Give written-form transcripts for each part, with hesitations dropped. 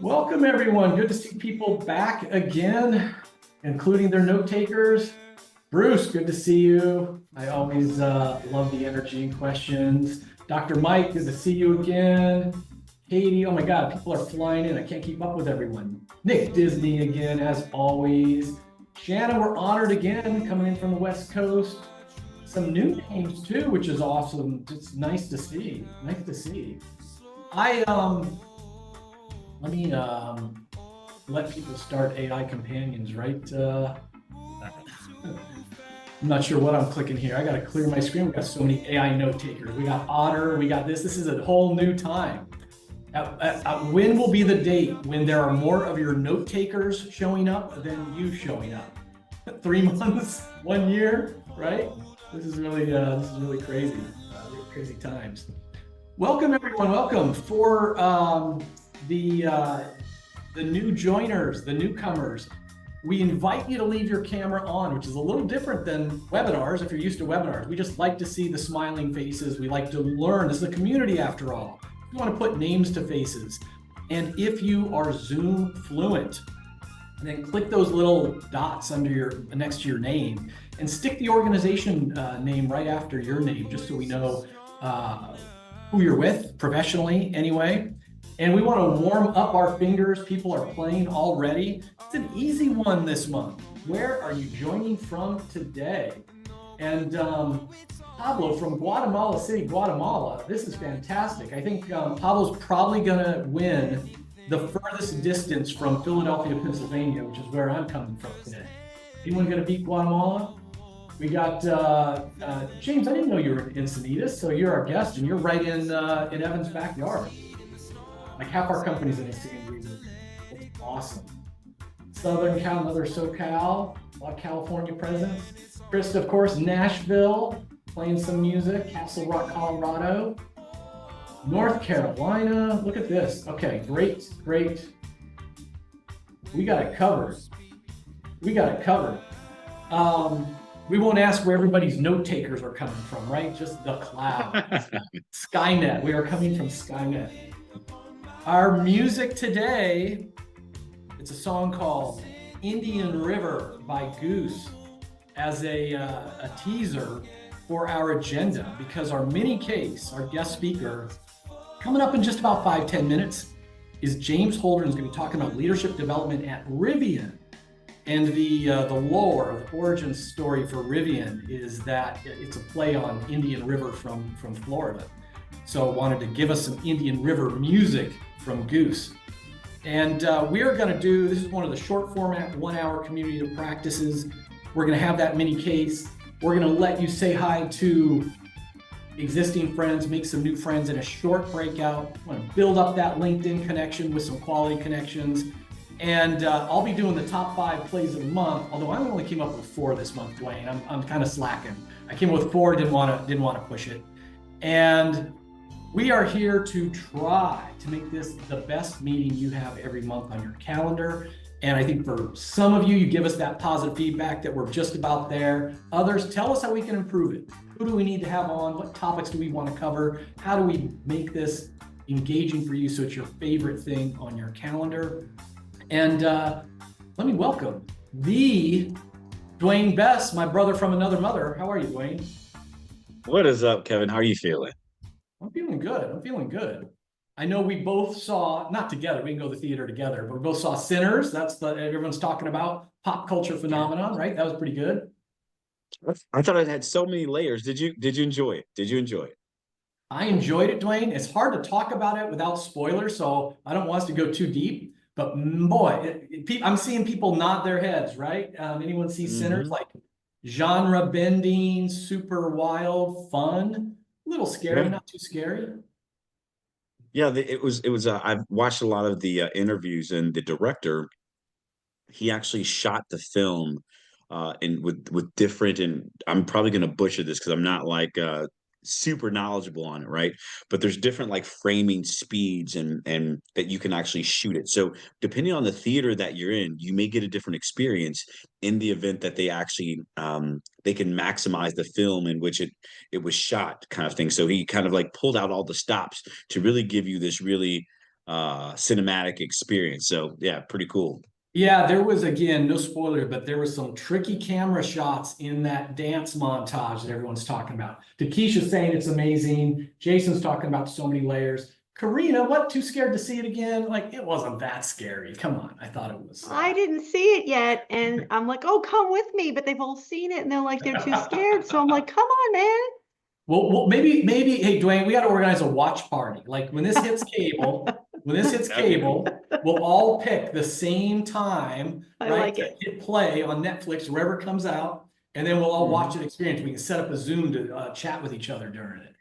Welcome, everyone. Good to see people back again, including their note takers. Bruce, good to see you. I always love the energy and questions. Dr. Mike, good to see you again. Katie, oh my God, people are flying in. I can't keep up with everyone. Nick Disney again, as always. Shanna, we're honored again, coming in from the West Coast. Some new names too, which is awesome. It's nice to see. Nice to see. I let me let people start AI companions, right? I'm not sure what I'm clicking here. I got to clear my screen. We got so many AI note takers. We got Otter. We got this. This is a whole new time. When will be the date when there are more of your note takers showing up than you showing up? 3 months, 1 year, right? This is really crazy. Crazy times. Welcome, everyone. Welcome for the new joiners, the newcomers. We invite you to leave your camera on, which is a little different than webinars. If you're used to webinars, we just like to see the smiling faces. We like to learn. This is a community after all. We want to put names to faces. And if you are Zoom fluent, then click those little dots under next to your name and stick the organization name right after your name, just so we know who you're with professionally anyway. And we want to warm up our fingers. People are playing already. It's an easy one this month. Where are you joining from today? And Pablo from Guatemala City, Guatemala. This is fantastic. I think Pablo's probably going to win the furthest distance from Philadelphia, Pennsylvania, which is where I'm coming from today. Anyone going to beat Guatemala? We got James. I didn't know you were in Encinitas, so you're our guest, and you're right in Evan's backyard. Like half our company's in the same region. It's awesome. Southern Cal, another SoCal, a lot of California presence. Chris, of course, Nashville, playing some music. Castle Rock, Colorado. North Carolina, look at this. Okay, great. We got it covered. We won't ask where everybody's note takers are coming from, right? Just the cloud. Skynet, we are coming from Skynet. Our music today, it's a song called Indian River by Goose as a teaser for our agenda, because our mini case, our guest speaker, coming up in just about 5-10 minutes, is James Holdren. Is going to be talking about leadership development at Rivian. And the lore, the origin story for Rivian is that it's a play on Indian River from Florida. So I wanted to give us some Indian River music from Goose. And we are going to do, this is one of the short format 1-hour community of practices. We're going to have that mini case. We're going to let you say hi to existing friends, make some new friends in a short breakout. I want to build up that LinkedIn connection with some quality connections. And I'll be doing the top 5 plays of the month, although I only came up with 4 this month, Dwayne. I'm kind of slacking. I came up with 4, didn't want to push it. And we are here to try to make this the best meeting you have every month on your calendar. And I think for some of you, you give us that positive feedback that we're just about there. Others, tell us how we can improve it. Who do we need to have on? What topics do we want to cover? How do we make this engaging for you so it's your favorite thing on your calendar? And let me welcome the Dwayne Bess, my brother from another mother. How are you, Dwayne? What is up, Kevin? How are you feeling? I'm feeling good. I know we both saw, not together, we didn't go to the theater together, but we both saw Sinners. That's the everyone's talking about, pop culture phenomenon, right? That was pretty good. I thought it had so many layers. Did you enjoy it? Did you enjoy it? I enjoyed it, Dwayne. It's hard to talk about it without spoilers, so I don't want us to go too deep. But boy, I'm seeing people nod their heads, right? Anyone see Sinners? Like genre bending, super wild, fun, a little scary, Yeah. not too scary. Yeah, it was I've watched a lot of the interviews, and the director, he actually shot the film and with different, and I'm probably going to butcher this because I'm not like super knowledgeable on it, right? But there's different like framing speeds and that you can actually shoot it. So depending on the theater that you're in, you may get a different experience in the event that they actually they can maximize the film in which it was shot, kind of thing. So he kind of like pulled out all the stops to really give you this really cinematic experience. So yeah, pretty cool. Yeah, there was, again, no spoiler, but there was some tricky camera shots in that dance montage that everyone's talking about. Takesha's saying it's amazing. Jason's talking about so many layers. Karina, what? Too scared to see it again? Like, it wasn't that scary. Come on. I thought it was. I didn't see it yet, and I'm like, oh, come with me, but they've all seen it, and they're like, they're too scared. So I'm like, come on, man. Well, maybe, hey, Dwayne, we got to organize a watch party. Like when this hits cable, we'll all pick the same time, I right? like To it. hit play on Netflix, wherever it comes out, and then we'll all watch Mhm. it experience. We can set up a Zoom to chat with each other during it.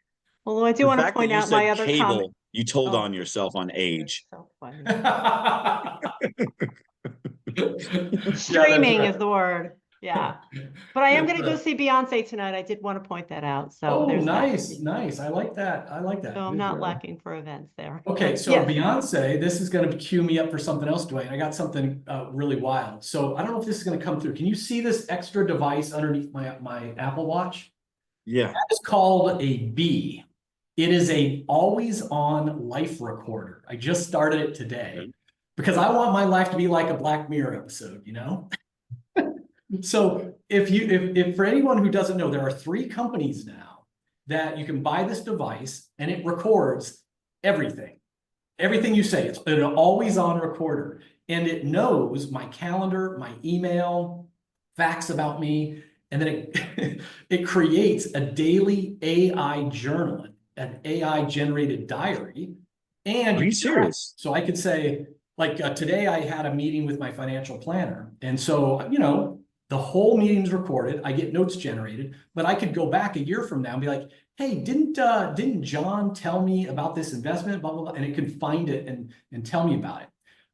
Although I do The want to fact that point you out my said other comment. cable, you told Oh, on yourself on you're age. so funny. Yeah, that's Streaming right. is the word. Yeah. But I am That's going to go right. see Beyonce tonight. I did want to point that out. So Oh, there's that. nice, nice. I like that. I like So that. I'm Good not girl. lacking for events there. Okay, But so yes. Beyonce, this is going to cue me up for something else, Dwayne. I got something really wild. So I don't know if this is going to come through. Can you see this extra device underneath my Apple Watch? Yeah. That is called a B. It is a always on life recorder. I just started it today because I want my life to be like a Black Mirror episode, you know? So if for anyone who doesn't know, there are 3 companies now that you can buy this device and it records everything. Everything you say. It's an always on recorder. And it knows my calendar, my email, facts about me. And then it creates a daily AI journal, an AI generated diary. And Are you track. serious? So I could say, like today I had a meeting with my financial planner. And so, the whole meeting's recorded. I get notes generated, but I could go back a year from now and be like, hey, didn't John tell me about this investment, blah, blah, blah, and it can find it and tell me about it.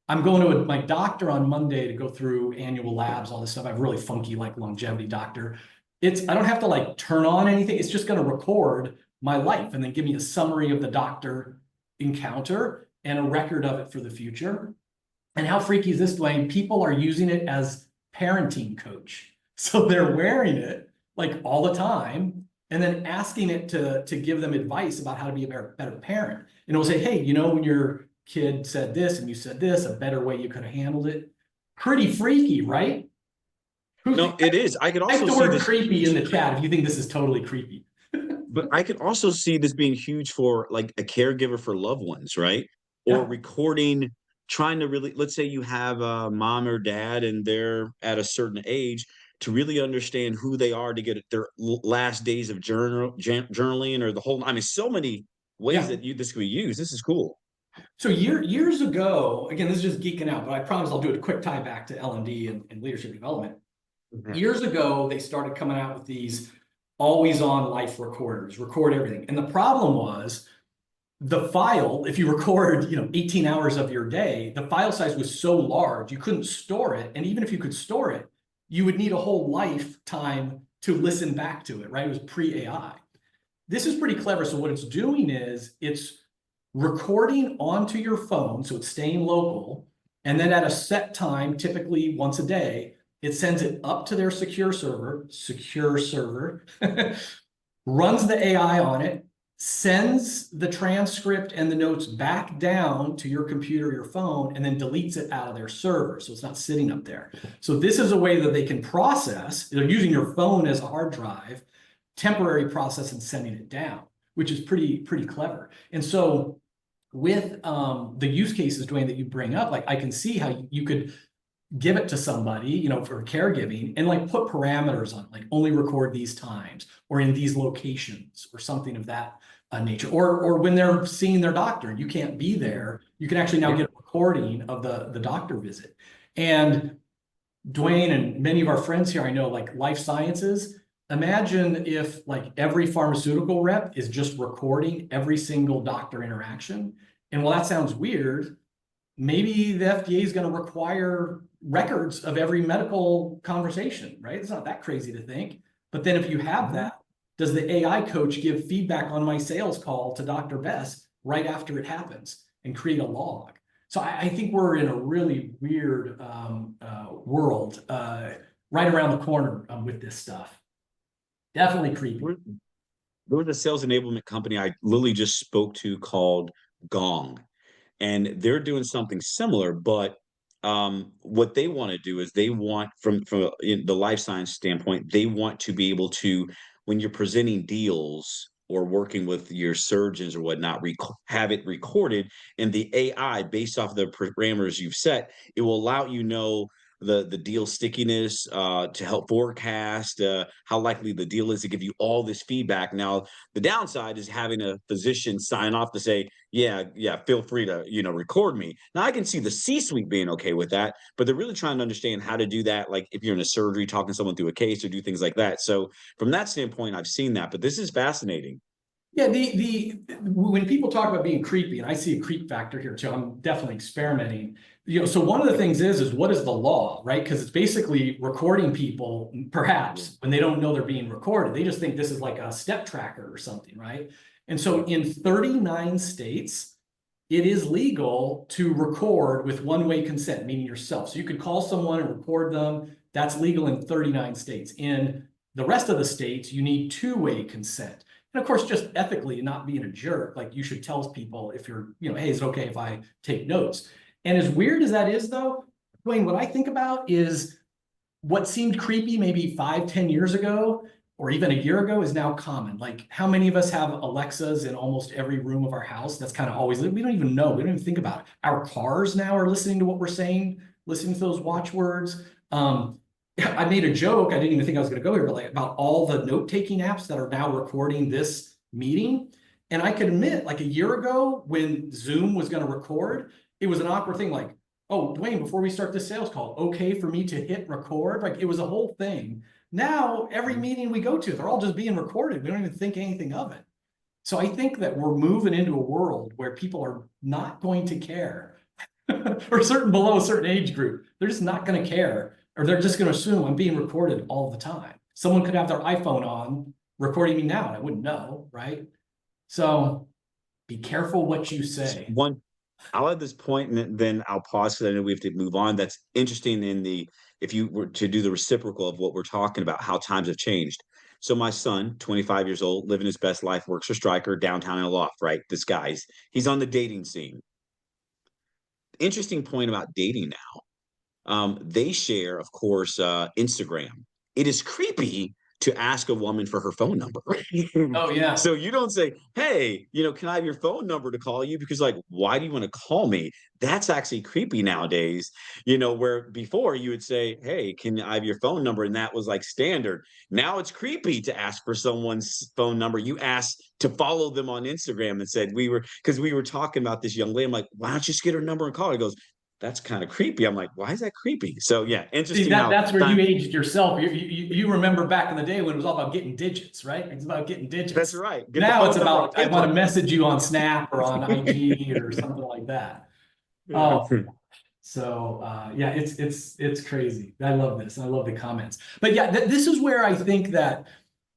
I'm going to my doctor on Monday to go through annual labs, all this stuff. I have a really funky like longevity doctor. I don't have to like turn on anything. It's just going to record my life and then give me a summary of the doctor encounter and a record of it for the future. And how freaky is this, Dwayne? People are using it as parenting coach. So they're wearing it like all the time and then asking it to give them advice about how to be a better parent. And it'll say, hey, when your kid said this and you said this, a better way you could have handled it. Pretty freaky, right? No, it is. I could Type also the see word this creepy huge, in the chat if you think this is totally creepy. but I could also see this being huge for like a caregiver for loved ones, right? Or Yeah. recording, trying to really, let's say you have a mom or dad and they're at a certain age, to really understand who they are, to get their last days of journaling or the whole. I mean, so many ways Yeah. that this could be used. This is cool. So years ago, again, this is just geeking out, but I promise I'll do a quick tie back to L&D and leadership development. Years ago, they started coming out with these always on life recorders, record everything. And the problem was the file, if you record, 18 hours of your day, the file size was so large, you couldn't store it. And even if you could store it, you would need a whole lifetime to listen back to it, right? It was pre-AI. This is pretty clever. So what it's doing is it's recording onto your phone, so it's staying local, and then at a set time, typically once a day, it sends it up to their secure server, runs the AI on it, sends the transcript and the notes back down to your computer or your phone, and then deletes it out of their server. So it's not sitting up there. So this is a way that they can process. They're using your phone as a hard drive, temporary process and sending it down, which is pretty clever. And so with the use cases, Dwayne, that you bring up, like I can see how you could give it to somebody, for caregiving and like put parameters on, like only record these times or in these locations or something of that nature. Or when they're seeing their doctor and you can't be there, you can actually now get a recording of the doctor visit. And Dwayne and many of our friends here, I know, like life sciences, imagine if like every pharmaceutical rep is just recording every single doctor interaction. And while that sounds weird, maybe the FDA is going to require records of every medical conversation, right? It's not that crazy to think. But then if you have that, does the AI coach give feedback on my sales call to Dr. Bess right after it happens and create a log? So I think we're in a really weird world right around the corner with this stuff. Definitely creepy. There was a sales enablement company I literally just spoke to called Gong. and they're doing something similar, but what they want to do is they want from the life science standpoint, they want to be able to, when you're presenting deals or working with your surgeons or whatnot, have it recorded, and the AI, based off the parameters you've set, it will allow the deal stickiness, to help forecast how likely the deal is, to give you all this feedback. Now, the downside is having a physician sign off to say, yeah, feel free to record me. Now, I can see the C-suite being okay with that, but they're really trying to understand how to do that, like if you're in a surgery talking someone through a case or do things like that. So from that standpoint, I've seen that, but this is fascinating. Yeah, the when people talk about being creepy, and I see a creep factor here too, I'm definitely experimenting. So one of the things is what is the law, right? Because it's basically recording people, perhaps when they don't know they're being recorded. They just think this is like a step tracker or something, right? And so in 39 states, it is legal to record with one-way consent, meaning yourself. So you could call someone and record them. That's legal in 39 states. In the rest of the states, you need two-way consent. And of course, just ethically, not being a jerk, like you should tell people if you're, hey, is it okay if I take notes? And as weird as that is, though, Dwayne, what I think about is what seemed creepy maybe 5-10 years ago, or even a year ago, is now common. Like, how many of us have Alexas in almost every room of our house? That's kind of always, we don't even know. We don't even think about it. Our cars now are listening to what we're saying, listening to those watchwords. I made a joke, I didn't even think I was going to go here, but like about all the note-taking apps that are now recording this meeting. And I can admit, like a year ago, when Zoom was going to record, it was an awkward thing, like, oh, Dwayne, before we start this sales call, okay for me to hit record? Like, it was a whole thing. Now, every meeting we go to, they're all just being recorded. We don't even think anything of it. So I think that we're moving into a world where people are not going to care, or below a certain age group. They're just not going to care. Or they're just going to assume I'm being recorded all the time. Someone could have their iPhone on recording me now and I wouldn't know, right? So be careful what you say. I'll add this point and then I'll pause because I know we have to move on. That's interesting if you were to do the reciprocal of what we're talking about, how times have changed. So my son, 25 years old, living his best life, works for Stryker downtown in a loft, right? This he's on the dating scene. Interesting point about dating now. They share, of course, Instagram. It is creepy to ask a woman for her phone number. Oh, yeah. So you don't say, hey, can I have your phone number to call you? Because like, why do you want to call me? That's actually creepy nowadays, where before you would say, hey, can I have your phone number? And that was like standard. Now it's creepy to ask for someone's phone number. You asked to follow them on Instagram and said, because we were talking about this young lady. I'm like, why don't you just get her number and call her? He goes, that's kind of creepy. I'm like, why is that creepy? So yeah, interesting. See, that's where you aged yourself. You remember back in the day when it was all about getting digits, right? It's about getting digits. That's right. Now it's about, I want to message you on Snap or on IG or something like that. Oh, so yeah, it's crazy. I love this. I love the comments. But yeah, this is where I think that,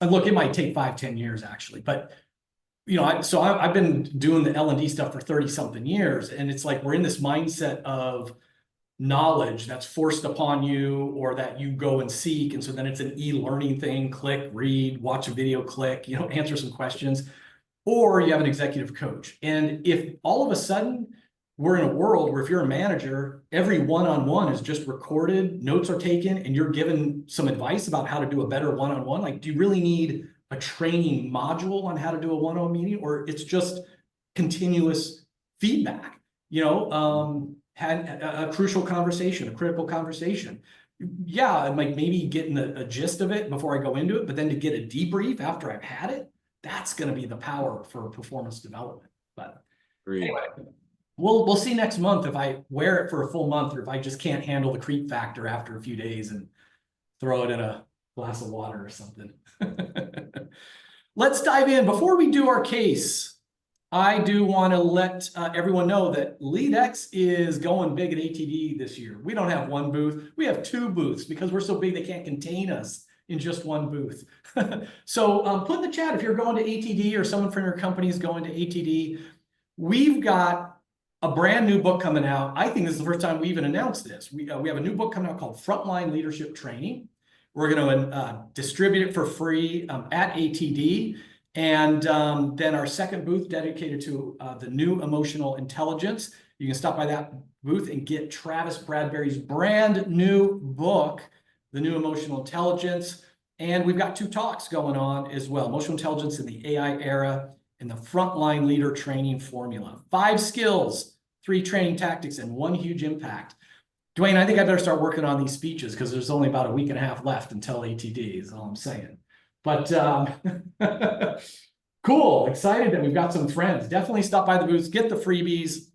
and look, it might take 5-10 years actually, but I've been doing the L&D stuff for 30 something years. And it's like, we're in this mindset of knowledge that's forced upon you or that you go and seek. And so then it's an e-learning thing, click, read, watch a video, click, answer some questions, or you have an executive coach. And if all of a sudden we're in a world where if you're a manager, every one-on-one is just recorded, notes are taken, and you're given some advice about how to do a better one-on-one, like, do you really need a training module on how to do a one-on-one meeting, or it's just continuous feedback, had a crucial conversation, a critical conversation. Yeah, I'm like maybe getting a gist of it before I go into it, but then to get a debrief after I've had it, that's going to be the power for performance development. But anyway, we'll see next month if I wear it for a full month or if I just can't handle the creep factor after a few days and throw it in a glass of water or something. Let's dive in. Before we do our case, I do want to let everyone know that LeadX is going big at ATD this year. We don't have one booth. We have 2 booths because we're so big they can't contain us in just one booth. So put in the chat if you're going to ATD or someone from your company is going to ATD. We've got a brand new book coming out. I think this is the first time we even announced this. We have a new book coming out called Frontline Leadership Training. We're going to distribute it for free at ATD. And then our second booth dedicated to the new emotional intelligence You can stop by that booth and get Travis Bradberry's brand new book, The New Emotional Intelligence. And we've got 2 talks going on as well, Emotional Intelligence in the AI Era and the Frontline Leader Training Formula. 5 skills, 3 training tactics, and 1 huge impact. Dwayne, I think I better start working on these speeches because there's only about a week and a half left until ATD is all I'm saying. But cool, excited that we've got some friends. Definitely stop by the booths, get the freebies,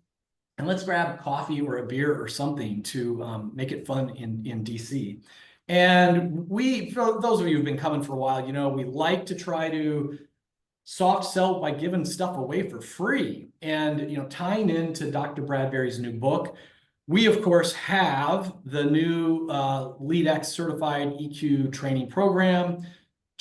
and let's grab coffee or a beer or something to make it fun in DC. And for those of you who've been coming for a while, you know, we like to try to soft sell by giving stuff away for free. And, you know, tying into Dr. Bradberry's new book, we, of course, have the new LeadX certified EQ training program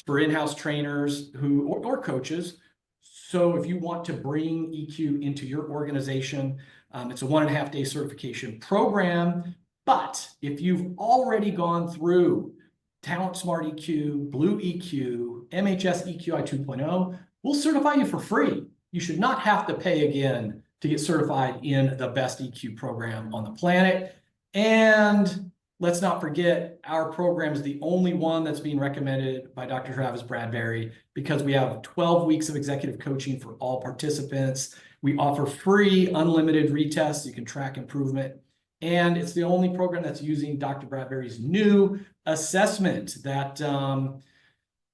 for in-house trainers or coaches. So if you want to bring EQ into your organization, it's a 1.5-day certification program. But if you've already gone through Talent Smart EQ, Blue EQ, MHS EQI 2.0, we'll certify you for free. You should not have to pay again to get certified in the best EQ program on the planet. And let's not forget, our program is the only one that's being recommended by Dr. Travis Bradberry because we have 12 weeks of executive coaching for all participants. We offer free, unlimited retests. You can track improvement. And it's the only program that's using Dr. Bradberry's new assessment that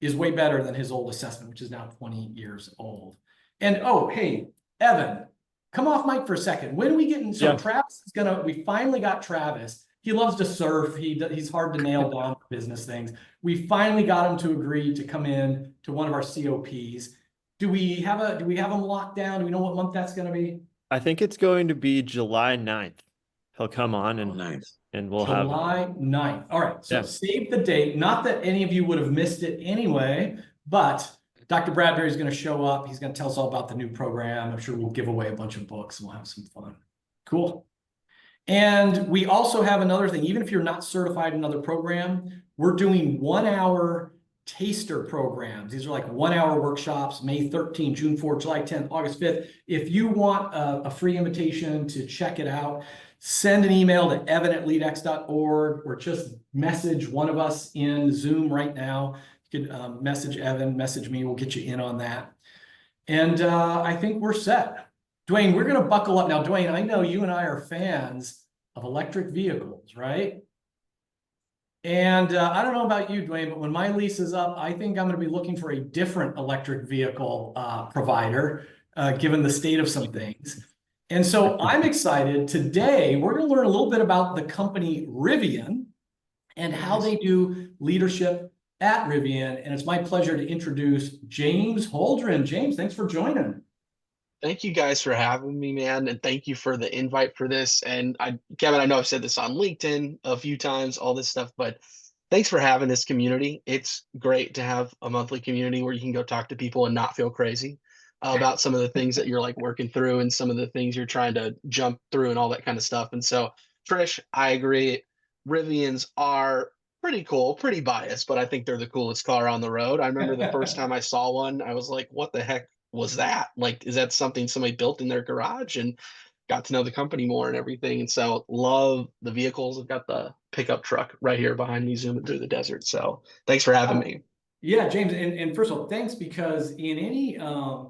is way better than his old assessment, which is now 20 years old. And oh, hey, Evan, come off mic for a second. When are we getting, so Travis is we finally got Travis. He loves to surf. He's hard to nail down for business things. We finally got him to agree to come in to one of our COPs. Do we have him locked down? Do we know what month that's going to be? I think it's going to be July 9th. He'll come on and we'll have July 9th. All right. So save the date. Not that any of you would have missed it anyway, but Dr. Bradberry is going to show up. He's going to tell us all about the new program. I'm sure we'll give away a bunch of books and we'll have some fun. Cool. And we also have another thing. Even if you're not certified in another program, we're doing 1-hour taster programs. These are like 1-hour workshops, May 13th, June 4th, July 10th, August 5th. If you want a free invitation to check it out, send an email to evan@leadx.org or just message one of us in Zoom right now. You could message Evan, message me. We'll get you in on that. And I think we're set. Dwayne, we're going to buckle up. Now, Dwayne, I know you and I are fans of electric vehicles, right? And I don't know about you, Dwayne, but when my lease is up, I think I'm going to be looking for a different electric vehicle provider, given the state of some things. And so I'm excited. Today, we're going to learn a little bit about the company Rivian and how they do leadership at Rivian. And it's my pleasure to introduce James Holdren. James, thanks for joining. Thank you guys for having me, man. And thank you for the invite for this. And Kevin, I know I've said this on LinkedIn a few times, all this stuff, but thanks for having this community. It's great to have a monthly community where you can go talk to people and not feel crazy about some of the things that you're like working through and some of the things you're trying to jump through and all that kind of stuff. And so, Trish, I agree. Rivians are pretty cool, pretty biased, but I think they're the coolest car on the road. I remember the first time I saw one, I was like, what the heck was that? Like, is that something somebody built in their garage? And got to know the company more and everything. And so love the vehicles. I've got the pickup truck right here behind me zooming through the desert. So thanks for having me. Yeah, James, and first of all, thanks, because in any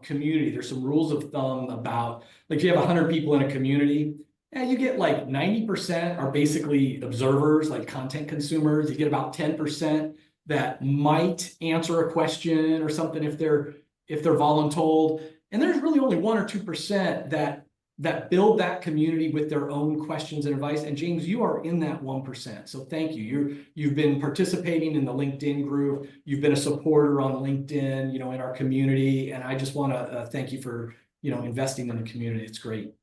community, there's some rules of thumb about, like, if you have 100 people in a community, and you get like 90% are basically observers, like content consumers. You get about 10% that might answer a question or something if they're voluntold. And there's really only 1 or 2% that build that community with their own questions and advice. And James, you are in that 1%. So thank you. You've been participating in the LinkedIn group. You've been a supporter on LinkedIn, in our community. And I just want to thank you for, investing in the community. It's great.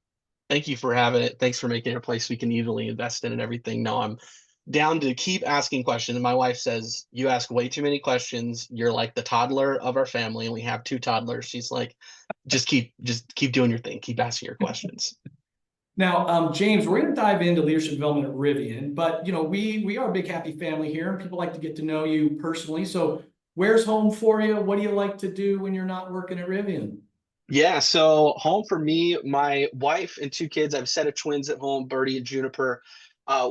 Thank you for having it. Thanks for making it a place we can easily invest in and everything. No, I'm down to keep asking questions. And my wife says, you ask way too many questions. You're like the toddler of our family. And we have 2 toddlers. She's like, just keep doing your thing. Keep asking your questions. Now, James, we're going to dive into leadership development at Rivian, but we are a big happy family here, and people like to get to know you personally. So where's home for you? What do you like to do when you're not working at Rivian? Yeah, so home for me, my wife and two kids. I have a set of twins at home, Birdie and Juniper.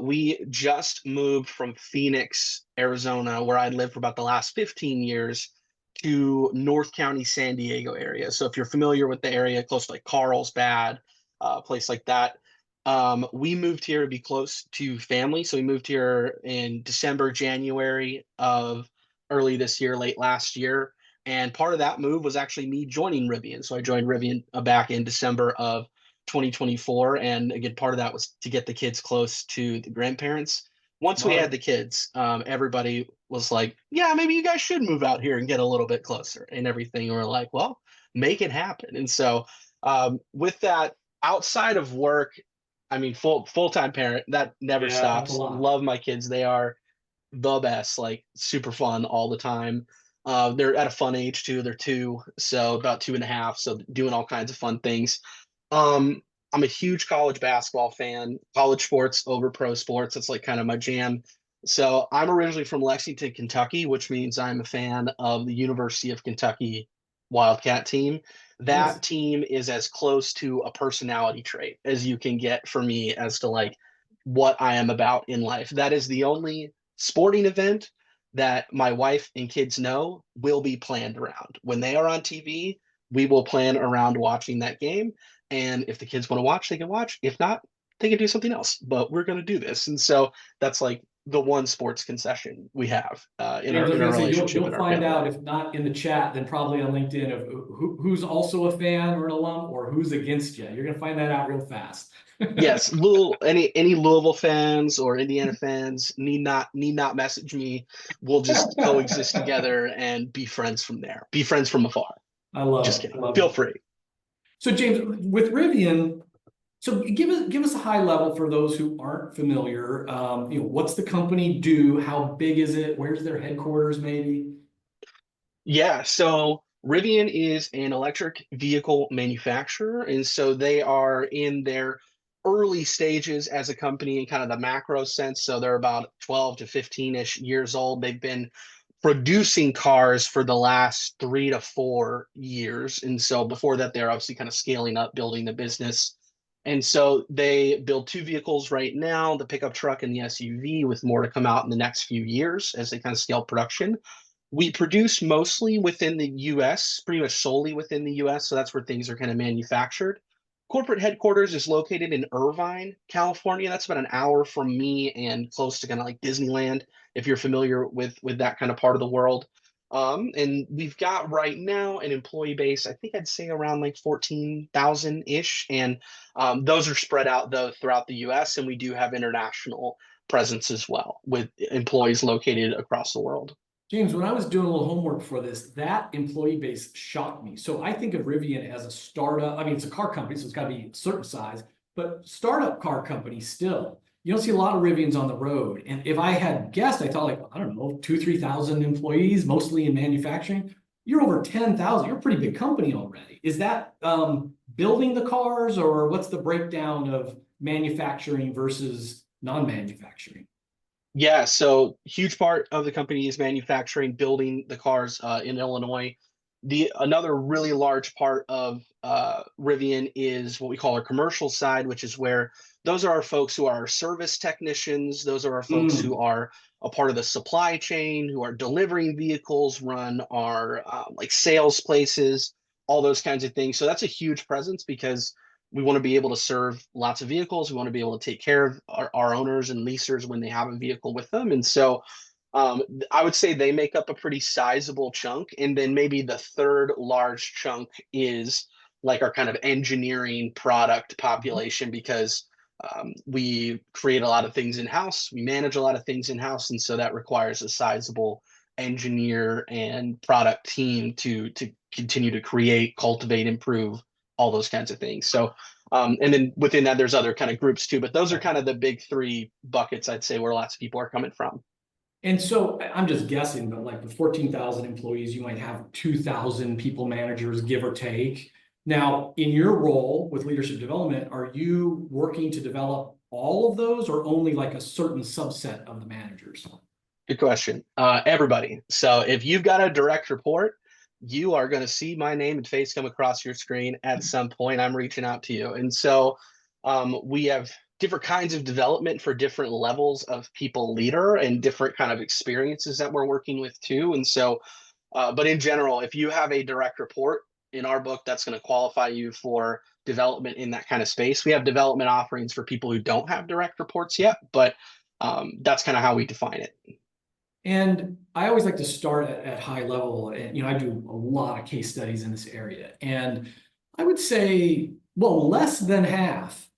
We just moved from Phoenix, Arizona, where I lived for about the last 15 years, to North County, San Diego area. So if you're familiar with the area, close to like Carlsbad, place like that. We moved here to be close to family. So we moved here in December, January of early this year, late last year. And part of that move was actually me joining Rivian. So I joined Rivian back in December of 2024. And again, part of that was to get the kids close to the grandparents. Once we had Smart. the kids, everybody was like, yeah, maybe you guys should move out here and get a little bit closer and everything. And we're like, well, make it happen. And so with that, outside of work, I mean, full-time parent, that never Yeah, that's a stops. lot. Love my kids. They are the best, like super fun all the time. They're at a fun age too. They're two, so about 2.5, so doing all kinds of fun things. Um, I'm a huge college basketball fan, college sports over pro sports. It's like kind of my jam. So I'm originally from Lexington, Kentucky, which means I'm a fan of the University of Kentucky Wildcat team. Nice. That team is as close to a personality trait as you can get for me as to like what I am about in life. That is the only sporting event that my wife and kids know will be planned around. When they are on TV, we will plan around watching that game. And if the kids want to watch, they can watch. If not, they can do something else. But we're going to do this. And so that's like the one sports concession we have in James, our I was in our gonna say relationship you'll in our find family. out if not in the chat, then probably on LinkedIn of who's also a fan or an alum or who's against you. You're gonna find that out real fast. Yes, Louisville, any Louisville fans or Indiana fans need not message me. We'll just coexist together and be friends from there. Be friends from afar. I love Just it. I kidding. love Feel it. free. So James, with Rivian, so give us a high level for those who aren't familiar. What's the company do? How big is it? Where's their headquarters, maybe? Yeah, so Rivian is an electric vehicle manufacturer, and so they are in their early stages as a company in kind of the macro sense. So they're about 12 to 15-ish years old. They've been producing cars for the last 3 to 4 years. And so before that, they're obviously kind of scaling up, building the business. And so they build two vehicles right now, the pickup truck and the SUV, with more to come out in the next few years as they kind of scale production. We produce mostly within the US, pretty much solely within the US. So that's where things are kind of manufactured. Corporate headquarters is located in Irvine, California. That's about an hour from me and close to kind of like Disneyland, if you're familiar with that kind of part of the world. And we've got right now an employee base, I think I'd say around like 14,000 ish. And those are spread out though throughout the US. And we do have international presence as well with employees located across the world. James, when I was doing a little homework for this, that employee base shocked me. So I think of Rivian as a startup. I mean, it's a car company, so it's got to be a certain size, but startup car company still. You don't see a lot of Rivians on the road. And if I had guessed, I thought like, I don't know, 2,000, 3,000 employees, mostly in manufacturing. You're over 10,000. You're a pretty big company already. Is that building the cars, or what's the breakdown of manufacturing versus non-manufacturing? Yeah, so huge part of the company is manufacturing, building the cars in Illinois. The another really large part of Rivian is what we call our commercial side, which is where those are our folks who are our service technicians. Those are our folks who are a part of the supply chain, who are delivering vehicles, run our like sales places, all those kinds of things. So that's a huge presence because we want to be able to serve lots of vehicles. We want to be able to take care of our owners and leasers when they have a vehicle with them. And so I would say they make up a pretty sizable chunk. And then maybe the third large chunk is like our kind of engineering product population, because we create a lot of things in house, we manage a lot of things in house. And so that requires a sizable engineer and product team to continue to create, cultivate, improve all those kinds of things. So, and then within that, there's other kind of groups too, but those are kind of the big three buckets, I'd say, where lots of people are coming from. And so I'm just guessing, but like with 14,000 employees, you might have 2,000 people managers, give or take. Now, in your role with leadership development, are you working to develop all of those or only like a certain subset of the managers? Good question. Everybody. So if you've got a direct report, you are going to see my name and face come across your screen at some point. I'm reaching out to you. And so we have different kinds of development for different levels of people leader and different kind of experiences that we're working with too. And so, but in general, if you have a direct report in our book, that's going to qualify you for development in that kind of space. We have development offerings for people who don't have direct reports yet, but that's kind of how we define it. And I always like to start at high level. And, I do a lot of case studies in this area. And I would say, well, less than half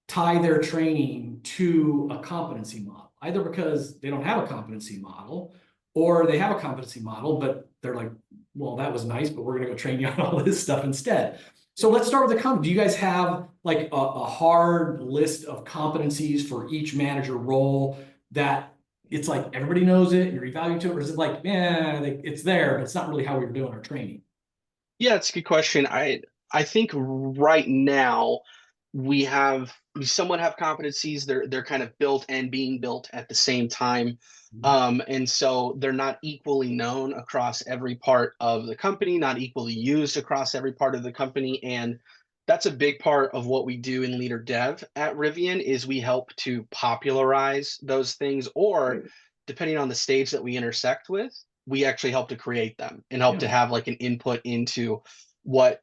tie their training to a competency model, either because they don't have a competency model or they have a competency model, but they're like, well, that was nice, but we're going to go train you on all this stuff instead. So let's start with the do you guys have like a hard list of competencies for each manager role that it's like everybody knows it and you're evaluating to it, or is it like, yeah, it's there, but it's not really how we were doing our training? Yeah, it's a good question. I think right now we somewhat have competencies. They're kind of built and being built at the same time. And so they're not equally known across every part of the company, not equally used across every part of the company. And that's a big part of what we do in leader dev at Rivian is we help to popularize those things, or depending on the stage that we intersect with, we actually help to create them and help to have like an input into what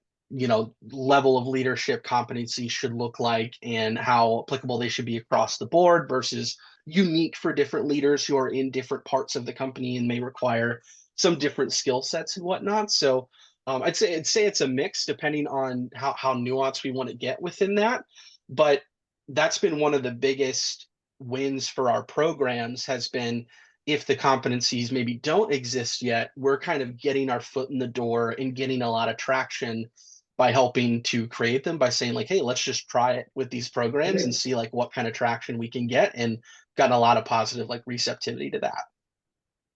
level of leadership competency should look like and how applicable they should be across the board versus unique for different leaders who are in different parts of the company and may require some different skill sets and whatnot. So I'd say it's a mix depending on how nuanced we want to get within that. But that's been one of the biggest wins for our programs has been if the competencies maybe don't exist yet, we're kind of getting our foot in the door and getting a lot of traction by helping to create them by saying like, hey, let's just try it with these programs and see like what kind of traction we can get, and gotten a lot of positive like receptivity to that.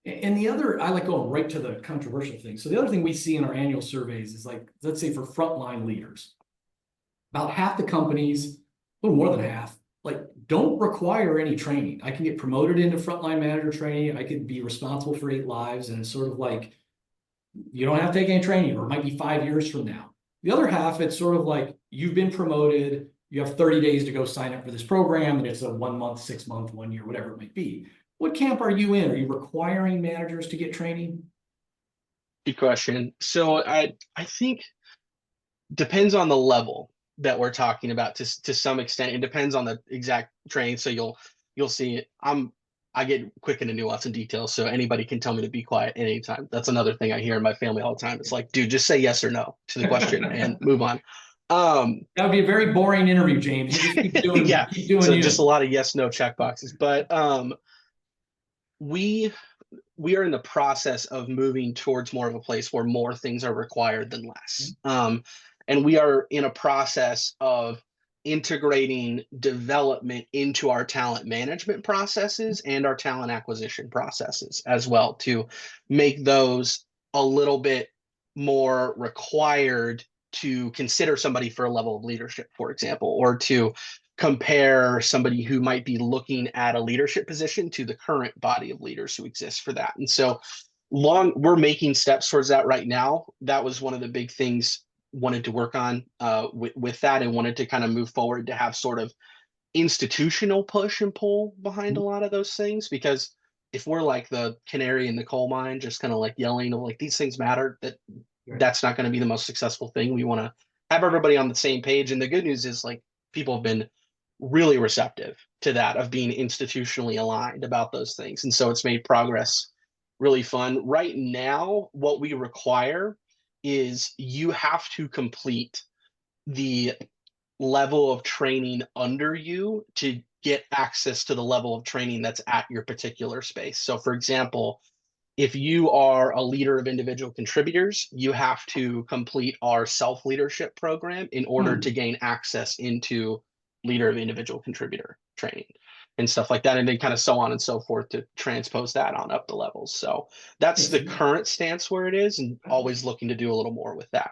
And the other, I like going right to the controversial thing. So the other thing we see in our annual surveys is like, let's say for frontline leaders, about half the companies, a little more than half, like don't require any training. I can get promoted into frontline manager training. I could be responsible for 8 lives. And it's sort of like, you don't have to take any training, or it might be 5 years from now. The other half, it's sort of like you've been promoted, you have 30 days to go sign up for this program, and it's a 1 month, 6 month, 1 year, whatever it might be. What camp are you in? Are you requiring managers to get training? Good question. So I think depends on the level that we're talking about to some extent. It depends on the exact training. So you'll see I get quick into nuance and details, so anybody can tell me to be quiet at any time. That's another thing I hear in my family all the time. It's like, dude, just say yes or no to the question and move on. That would be a very boring interview, James. You just keep doing, yeah. keep doing so you. Just a lot of yes, no check boxes. But we are in the process of moving towards more of a place where more things are required than less. And we are in a process of integrating development into our talent management processes and our talent acquisition processes as well, to make those a little bit more required to consider somebody for a level of leadership, for example, or to compare somebody who might be looking at a leadership position to the current body of leaders who exist for that. And so we're making steps towards that right now. That was one of the big things wanted to work on with that, and wanted to kind of move forward to have sort of institutional push and pull behind a lot of those things. Because if we're like the canary in the coal mine, just kind of like yelling of like these things matter, that's not going to be the most successful thing. We want to have everybody on the same page. And the good news is like people have been really receptive to that, of being institutionally aligned about those things. And so it's made progress really fun. Right now, what we require is you have to complete the level of training under you to get access to the level of training that's at your particular space. So for example, if you are a leader of individual contributors, you have to complete our self-leadership program in order to gain access into leader of individual contributor training and stuff like that. And then kind of so on and so forth to transpose that on up the levels. So that's the current stance where it is, and always looking to do a little more with that.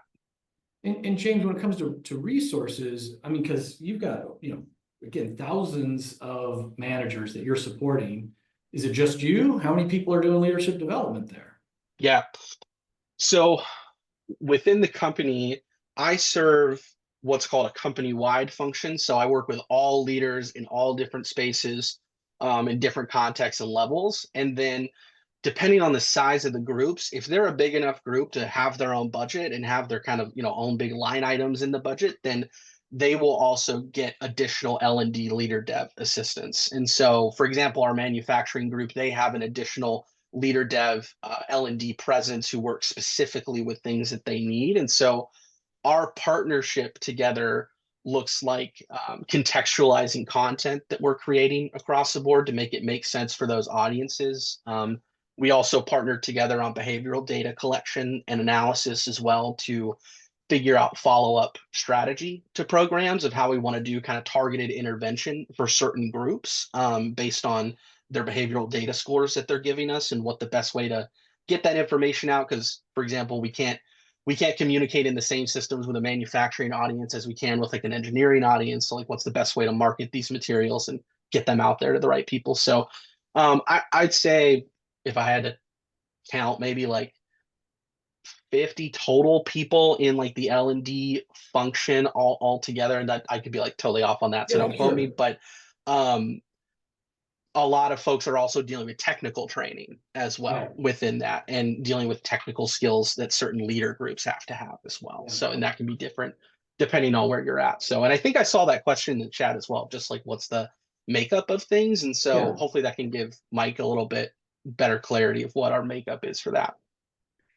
And James, when it comes to resources, I mean, because you've got, again, thousands of managers that you're supporting. Is it just you? How many people are doing leadership development there? Yeah. So within the company, I serve what's called a company-wide function. So I work with all leaders in all different spaces, in different contexts and levels. And then depending on the size of the groups, if they're a big enough group to have their own budget and have their kind of, own big line items in the budget, then they will also get additional L&D leader dev assistance. And so, for example, our manufacturing group, they have an additional leader dev L&D presence who work specifically with things that they need. And so our partnership together looks like contextualizing content that we're creating across the board to make it make sense for those audiences. We also partnered together on behavioral data collection and analysis as well to figure out follow-up strategy to programs of how we want to do kind of targeted intervention for certain groups based on their behavioral data scores that they're giving us and what the best way to get that information out. Because, for example, we can't communicate in the same systems with a manufacturing audience as we can with like an engineering audience. So like, what's the best way to market these materials and get them out there to the right people? So I'd say if I had to count, maybe like 50 total people in like the L&D function all together, and that I could be like totally off on that, so Yeah, don't quote me. sure. But a lot of folks are also dealing with technical training as well Right. within that, and dealing with technical skills that certain leader groups have to have as well. Yeah. So, and that can be different depending on where you're at. So, and I think I saw that question in the chat as well, just like what's the makeup of things. And so Yeah. hopefully that can give Mike a little bit better clarity of what our makeup is for that.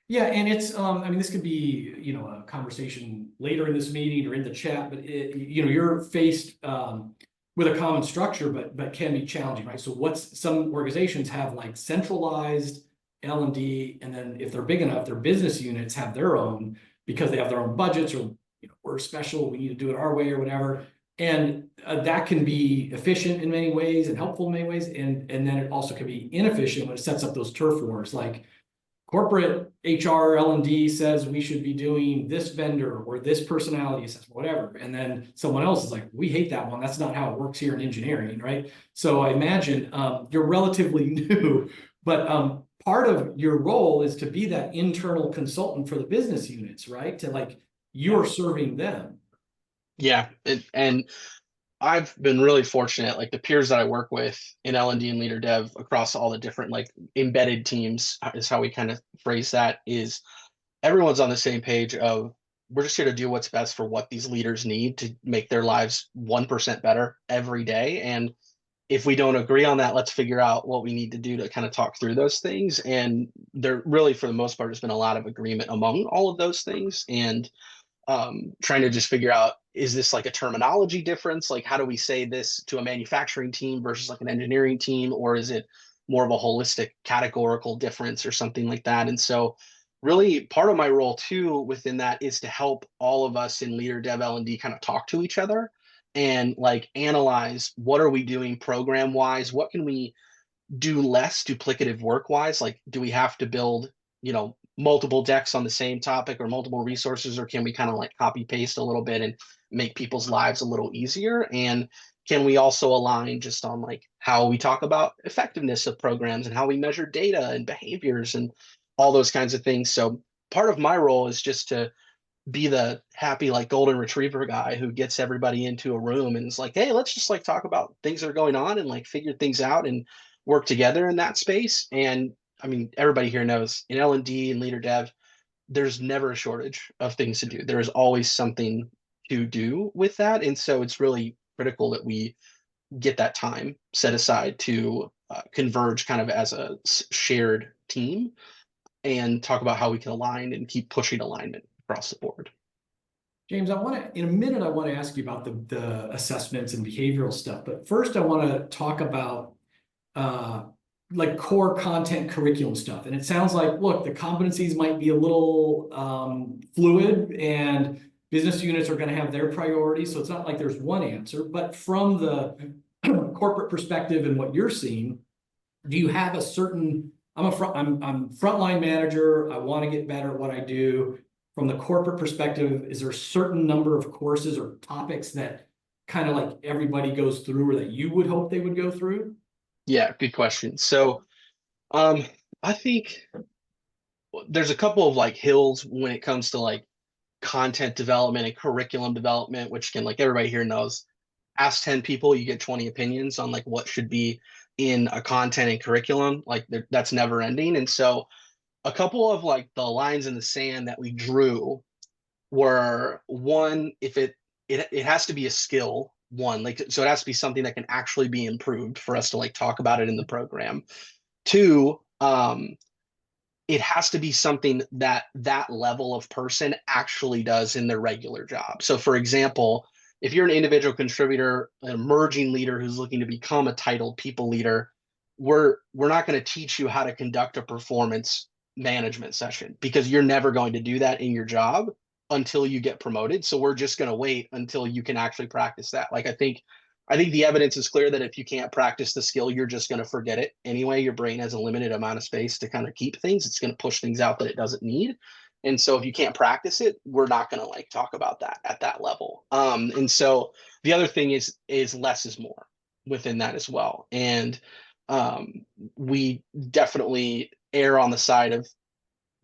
Yeah, and it's I mean, this could be, a conversation later in this meeting or in the chat, but you're faced with a common structure, but can be challenging, right? So some organizations have like centralized L&D, and then if they're big enough, their business units have their own because they have their own budgets, or we're special, we need to do it our way or whatever. And that can be efficient in many ways and helpful in many ways, and then it also can be inefficient when it sets up those turf wars, like corporate HR L&D says we should be doing this vendor or this personality assessment, whatever. And then someone else is like, we hate that one. That's not how it works here in engineering, right? So I imagine you're relatively new, but part of your role is to be that internal consultant for the business units, right? To like, you're serving them. Yeah. And I've been really fortunate, like the peers that I work with in L&D and leader dev across all the different like embedded teams is how we kind of phrase that, is everyone's on the same page of we're just here to do what's best for what these leaders need to make their lives 1% better every day. And if we don't agree on that, let's figure out what we need to do to kind of talk through those things. And there really, for the most part, has been a lot of agreement among all of those things. And trying to just figure out, is this like a terminology difference? Like, how do we say this to a manufacturing team versus like an engineering team? Or is it more of a holistic categorical difference or something like that? And so really part of my role too within that is to help all of us in leader dev L&D kind of talk to each other and like analyze what are we doing program wise? What can we do less duplicative work wise? Like, do we have to build, multiple decks on the same topic or multiple resources, or can we kind of like copy paste a little bit and make people's lives a little easier? And can we also align just on like how we talk about effectiveness of programs and how we measure data and behaviors and all those kinds of things? So part of my role is just to be the happy like golden retriever guy who gets everybody into a room and is like, hey, let's just like talk about things that are going on and like figure things out and work together in that space. And I mean, everybody here knows in L&D and leader dev, there's never a shortage of things to do. There is always something to do with that. And so it's really critical that we get that time set aside to converge kind of as a shared team and talk about how we can align and keep pushing alignment across the board. James, in a minute, I want to ask you about the assessments and behavioral stuff. But first, I want to talk about like core content curriculum stuff. And it sounds like, look, the competencies might be a little fluid, and business units are going to have their priorities. So it's not like there's one answer. But from the corporate perspective and what you're seeing, do you have a certain, I'm frontline manager, I want to get better at what I do. From the corporate perspective, is there a certain number of courses or topics that kind of like everybody goes through, or that you would hope they would go through? Yeah, good question. So I think there's a couple of like hills when it comes to like content development and curriculum development, which can, like, everybody here knows, ask 10 people, you get 20 opinions on like what should be in a content and curriculum. Like that's never ending. And so a couple of like the lines in the sand that we drew were, one, if it has to be a skill, one, like, so it has to be something that can actually be improved for us to like talk about it in the program. Two, it has to be something that that level of person actually does in their regular job. So for example, if you're an individual contributor, an emerging leader who's looking to become a titled people leader, we're not going to teach you how to conduct a performance management session, because you're never going to do that in your job until you get promoted. So we're just going to wait until you can actually practice that. Like, I think the evidence is clear that if you can't practice the skill, you're just going to forget it anyway. Your brain has a limited amount of space to kind of keep things. It's going to push things out that it doesn't need. And so if you can't practice it, we're not going to like talk about that at that level. And so the other thing is less is more within that as well. And we definitely err on the side of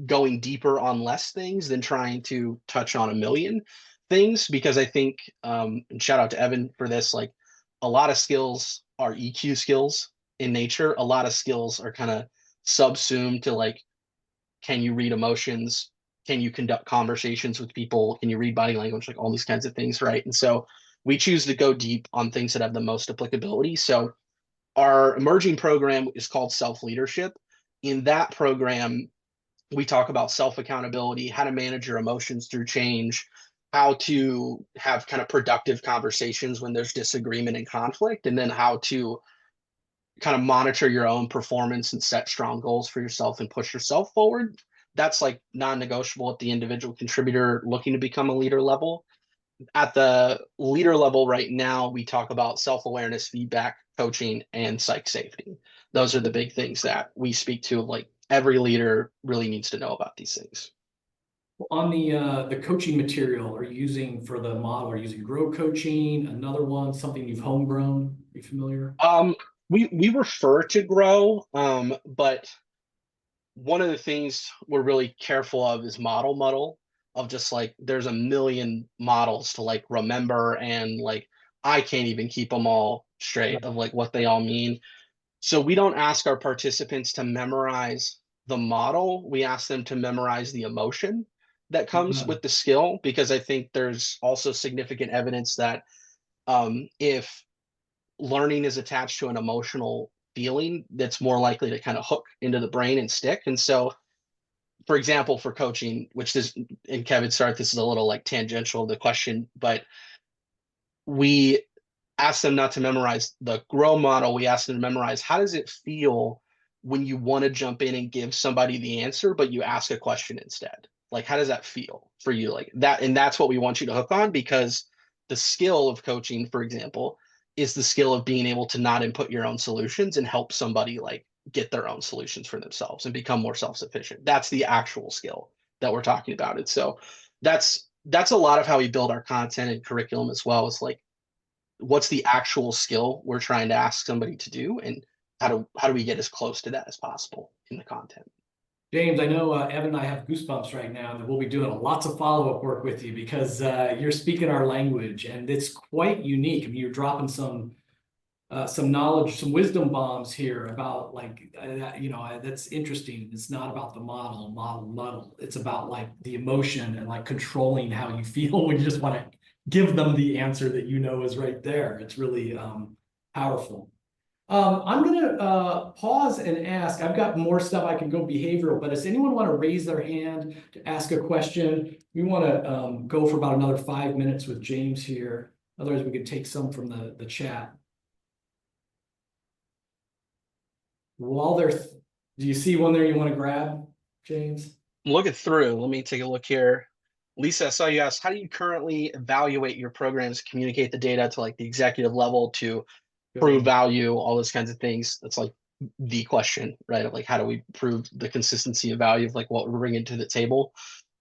going deeper on less things than trying to touch on a million things, because I think, and shout out to Evan for this, like, a lot of skills are EQ skills in nature. A lot of skills are kind of subsumed to like, can you read emotions? Can you conduct conversations with people? Can you read body language? Like all these kinds of things, right? And so we choose to go deep on things that have the most applicability. So our emerging program is called Self-Leadership. In that program, we talk about self-accountability, how to manage your emotions through change, how to have kind of productive conversations when there's disagreement and conflict, and then how to kind of monitor your own performance and set strong goals for yourself and push yourself forward. That's like non-negotiable at the individual contributor looking to become a leader level. At the leader level right now, we talk about self-awareness, feedback, coaching, and psych safety. Those are the big things that we speak to. Like, every leader really needs to know about these things. On the coaching material, are you using for the model, are you using Grow Coaching, another one, something you've homegrown? Are you familiar? We refer to Grow, but one of the things we're really careful of is model muddle, of just like, there's a million models to like remember, and like I can't even keep them all straight of like what they all mean. So we don't ask our participants to memorize the model. We ask them to memorize the emotion that comes with the skill, because I think there's also significant evidence that if learning is attached to an emotional feeling, that's more likely to kind of hook into the brain and stick. And so, for example, for coaching, which is, and Kevin, sorry, this is a little like tangential to the question, but we ask them not to memorize the Grow model. We ask them to memorize, how does it feel when you want to jump in and give somebody the answer, but you ask a question instead? Like, how does that feel for you? Like that, and that's what we want you to hook on, because the skill of coaching, for example, is the skill of being able to not input your own solutions and help somebody like get their own solutions for themselves and become more self-sufficient. That's the actual skill that we're talking about. And so that's a lot of how we build our content and curriculum as well. Is like, what's the actual skill we're trying to ask somebody to do, and how do we get as close to that as possible in the content? James, I know Evan and I have goosebumps right now that we'll be doing lots of follow-up work with you, because you're speaking our language, and it's quite unique. I mean, you're dropping some knowledge, some wisdom bombs here about like, that's interesting. It's not about the model. It's about like the emotion and like controlling how you feel when you just want to give them the answer that you know is right there. It's really powerful. I'm gonna pause and ask. I've got more stuff I can go behavioral, but does anyone want to raise their hand to ask a question? We want to go for about another 5 minutes with James here. Otherwise, we could take some from the chat. While do you see one there you want to grab, James? I'm looking through. Let me take a look here. Lisa, I saw you ask, how do you currently evaluate your programs, communicate the data to like the executive level to prove value, all those kinds of things? That's like the question, right? Of like, how do we prove the consistency of value of like what we're bringing to the table?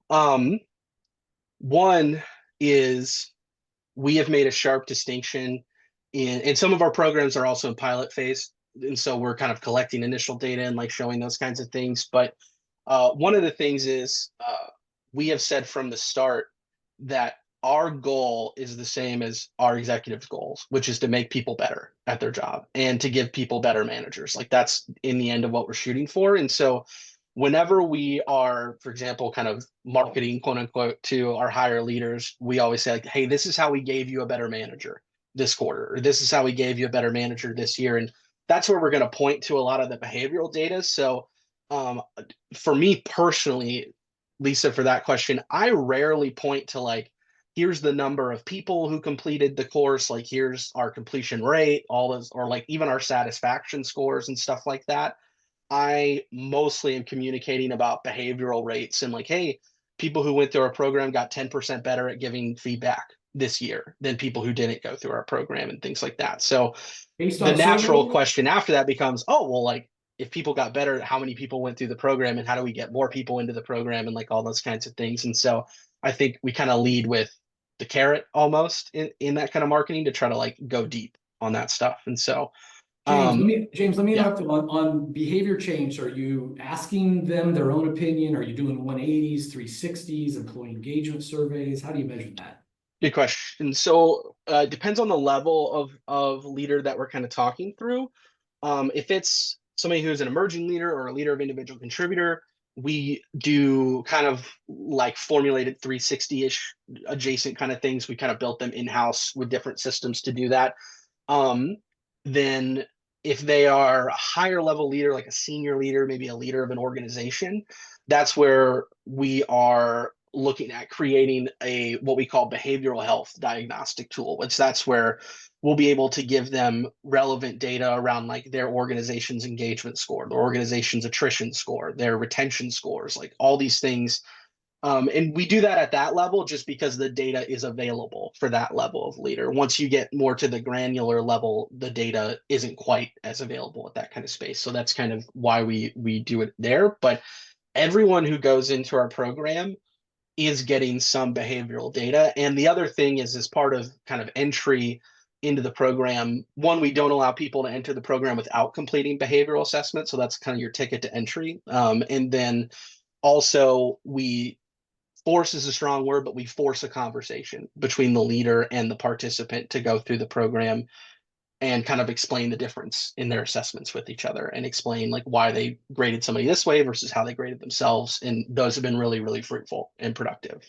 One is, we have made a sharp distinction and some of our programs are also in pilot phase. And so we're kind of collecting initial data and like showing those kinds of things. But One of the things is we have said from the start that our goal is the same as our executives' goals, which is to make people better at their job and to give people better managers. Like that's in the end of what we're shooting for. And so whenever we are, for example, kind of marketing, quote unquote, to our higher leaders, we always say like, hey, this is how we gave you a better manager this quarter, or this is how we gave you a better manager this year. And that's where we're going to point to a lot of the behavioral data. So for me personally, Lisa, for that question, I rarely point to like, here's the number of people who completed the course, like here's our completion rate, all those, or like even our satisfaction scores and stuff like that. I mostly am communicating about behavioral rates and like, hey, people who went through our program got 10% better at giving feedback this year than people who didn't go through our program and things like that. So Based the on natural surveys? question after that becomes, oh, well, like if people got better, how many people went through the program and how do we get more people into the program and like all those kinds of things. And so I think we kind of lead with the carrot almost in that kind of marketing to try to like go deep on that stuff. And so James, let me yeah. interrupt you on behavior change. Are you asking them their own opinion? Are you doing 180s, 360s, employee engagement surveys? How do you measure that? Good question. So it depends on the level of leader that we're kind of talking through. If it's somebody who's an emerging leader or a leader of individual contributor, we do kind of like formulated 360-ish adjacent kind of things. We kind of built them in-house with different systems to do that. Then if they are a higher level leader, like a senior leader, maybe a leader of an organization, that's where we are looking at creating a what we call behavioral health diagnostic tool, which that's where we'll be able to give them relevant data around like their organization's engagement score, their organization's attrition score, their retention scores, like all these things. And we do that at that level just because the data is available for that level of leader. Once you get more to the granular level, the data isn't quite as available at that kind of space. So that's kind of why we do it there. But everyone who goes into our program is getting some behavioral data. And the other thing is, as part of kind of entry into the program, one, we don't allow people to enter the program without completing behavioral assessment. So that's kind of your ticket to entry. And then also we force is a strong word, but we force a conversation between the leader and the participant to go through the program and kind of explain the difference in their assessments with each other and explain like why they graded somebody this way versus how they graded themselves. And those have been really, really fruitful and productive.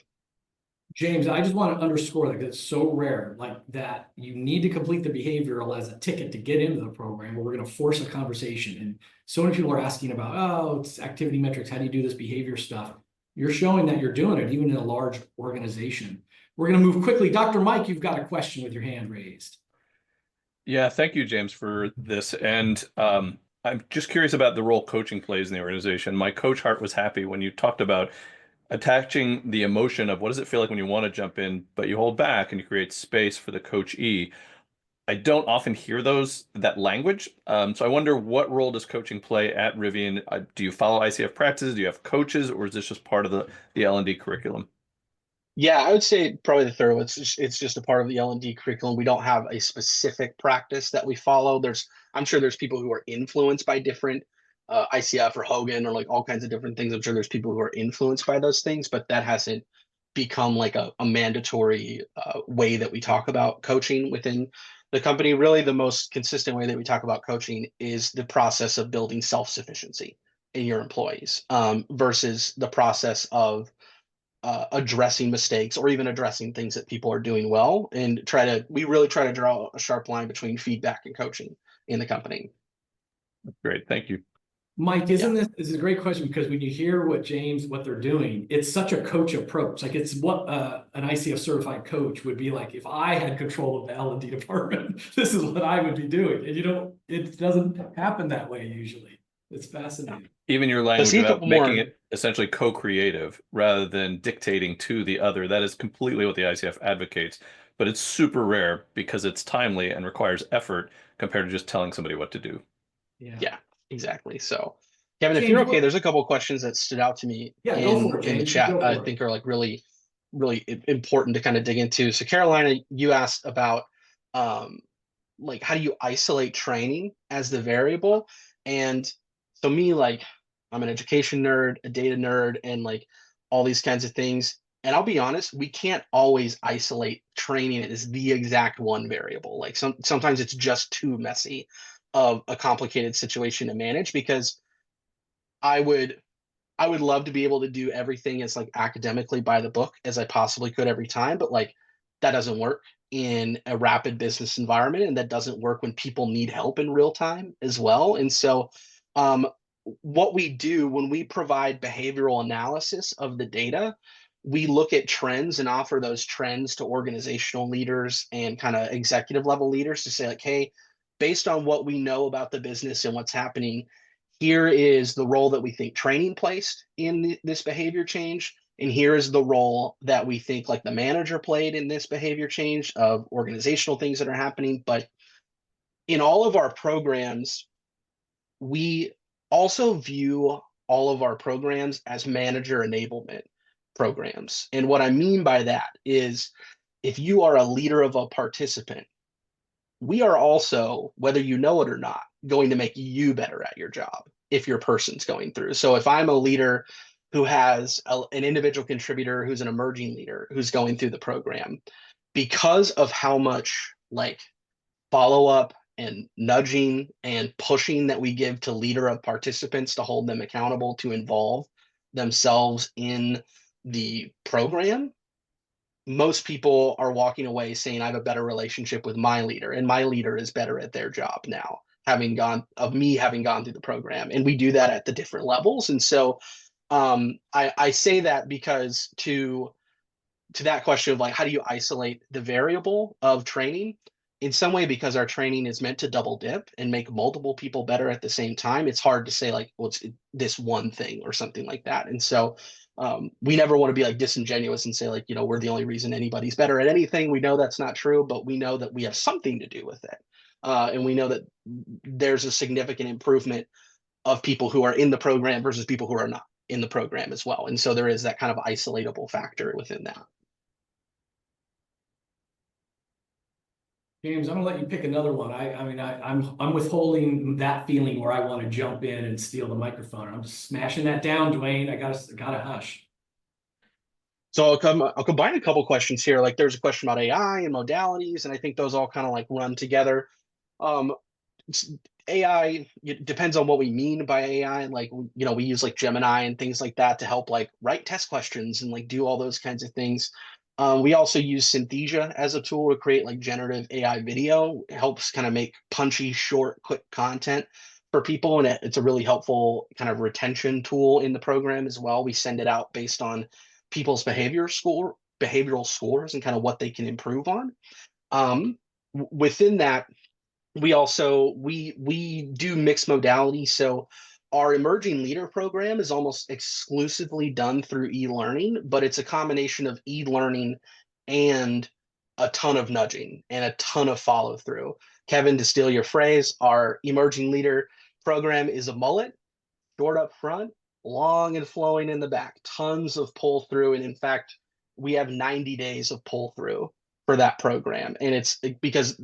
James, I just want to underscore that 'cause it's so rare, like that you need to complete the behavioral as a ticket to get into the program, but we're going to force a conversation. And so many people are asking about, oh, it's activity metrics. How do you do this behavior stuff? You're showing that you're doing it even in a large organization. We're going to move quickly. Dr. Mike, you've got a question with your hand raised. Yeah, thank you, James, for this. And I'm just curious about the role coaching plays in the organization. My coach heart was happy when you talked about attaching the emotion of what does it feel like when you want to jump in, but you hold back and you create space for the coachee. I don't often hear that language. So I wonder, what role does coaching play at Rivian? Do you follow ICF practices? Do you have coaches, or is this just part of the L&D curriculum? Yeah, I would say probably the third one. It's just a part of the L&D curriculum. We don't have a specific practice that we follow. I'm sure there's people who are influenced by different ICF or Hogan or like all kinds of different things. I'm sure there's people who are influenced by those things, but that hasn't become like a mandatory way that we talk about coaching within the company. Really, the most consistent way that we talk about coaching is the process of building self-sufficiency in your employees versus the process of addressing mistakes or even addressing things that people are doing well, and we really try to draw a sharp line between feedback and coaching in the company. Great, thank you. Mike, this is a great question, because when you hear what they're doing, it's such a coach approach. Like it's what an ICF certified coach would be like. If I had control of the L&D department, this is what I would be doing. And it doesn't happen that way usually. It's fascinating. Even your language about making it essentially co-creative rather than dictating to the other, that is completely what the ICF advocates, but it's super rare because it's timely and requires effort compared to just telling somebody what to do. Yeah, exactly. So Kevin, James, if you're okay, there's a couple of questions that stood out to me in the chat. I think are like really, really important to kind of dig into. So Carolina, you asked about like how do you isolate training as the variable? And so me, like I'm an education nerd, a data nerd, and like all these kinds of things. And I'll be honest, we can't always isolate training as the exact one variable. Like sometimes it's just too messy of a complicated situation to manage, because I would I would love to be able to do everything as like academically by the book as I possibly could every time, but like that doesn't work in a rapid business environment, and that doesn't work when people need help in real time as well. And so um, what we do when we provide behavioral analysis of the data, we look at trends and offer those trends to organizational leaders and kind of executive level leaders to say like, hey, based on what we know about the business and what's happening, here is the role that we think training placed in this behavior change, and here is the role that we think like the manager played in this behavior change of organizational things that are happening. But in all of our programs, we also view all of our programs as manager enablement programs. And what I mean by that is, if you are a leader of a participant, we are also, whether you know it or not, going to make you better at your job if your person's going through. So if I'm a leader who has an individual contributor who's an emerging leader who's going through the program, because of how much like follow up and nudging and pushing that we give to leader of participants to hold them accountable to involve themselves in the program, most people are walking away saying I have a better relationship with my leader, and my leader is better at their job now, having gone through the program. And we do that at the different levels. And so I say that because to that question of like, how do you isolate the variable of training? In some way, because our training is meant to double dip and make multiple people better at the same time, it's hard to say like, well, it's this one thing or something like that. And so we never want to be like disingenuous and say like, you know, we're the only reason anybody's better at anything. We know that's not true, but we know that we have something to do with it. And we know that there's a significant improvement of people who are in the program versus people who are not in the program as well. And so there is that kind of isolatable factor within that. James, I'm gonna let you pick another one. I mean, I'm withholding that feeling where I want to jump in and steal the microphone. I'm just smashing that down, Dwayne. I gotta hush. So I'll combine a couple questions here. Like there's a question about AI and modalities, and I think those all kind of like run together. Um, AI, it depends on what we mean by AI. Like, you know, we use like Gemini and things like that to help like write test questions and like do all those kinds of things. We also use Synthesia as a tool to create like generative AI video. It helps kind of make punchy, short, quick content for people. And it's a really helpful kind of retention tool in the program as well. We send it out based on people's behavioral scores and kind of what they can improve on. Within that, we do mixed modality. So our emerging leader program is almost exclusively done through e-learning, but it's a combination of e-learning and a ton of nudging and a ton of follow through. Kevin, to steal your phrase, our emerging leader program is a mullet, short up front, long and flowing in the back, tons of pull through. And in fact, we have 90 days of pull through for that program. And it's because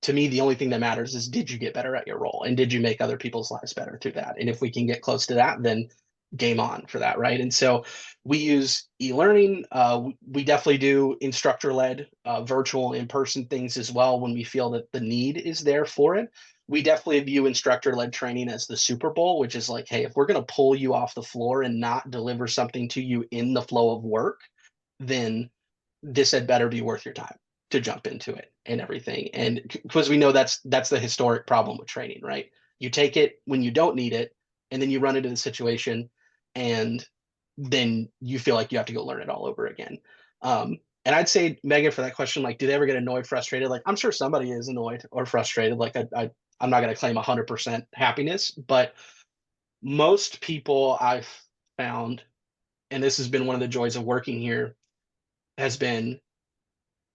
to me, the only thing that matters is, did you get better at your role and did you make other people's lives better through that? And if we can get close to that, then game on for that, right? And so we use e-learning. We definitely do instructor-led virtual in-person things as well when we feel that the need is there for it. We definitely view instructor-led training as the Super Bowl, which is like, hey, if we're going to pull you off the floor and not deliver something to you in the flow of work, then this had better be worth your time to jump into it and everything. And because we know that's the historic problem with training, right? You take it when you don't need it, and then you run into the situation, and then you feel like you have to go learn it all over again. And I'd say, Megan, for that question, like, do they ever get annoyed, frustrated? Like, I'm sure somebody is annoyed or frustrated. Like, I'm not going to claim 100% happiness, but most people I've found, and this has been one of the joys of working here, has been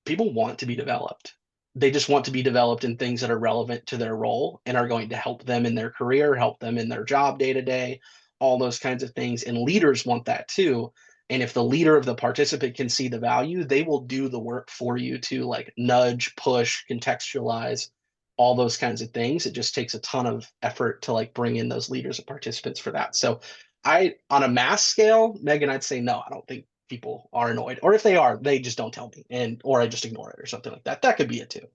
people want to be developed. They just want to be developed in things that are relevant to their role and are going to help them in their career, help them in their job day to day, all those kinds of things. And leaders want that too. And if the leader of the participant can see the value, they will do the work for you to like nudge, push, contextualize, all those kinds of things. It just takes a ton of effort to like bring in those leaders and participants for that. So On a mass scale, Megan, I'd say no, I don't think people are annoyed. Or if they are, they just don't tell me, or I just ignore it or something like that. That could be it too.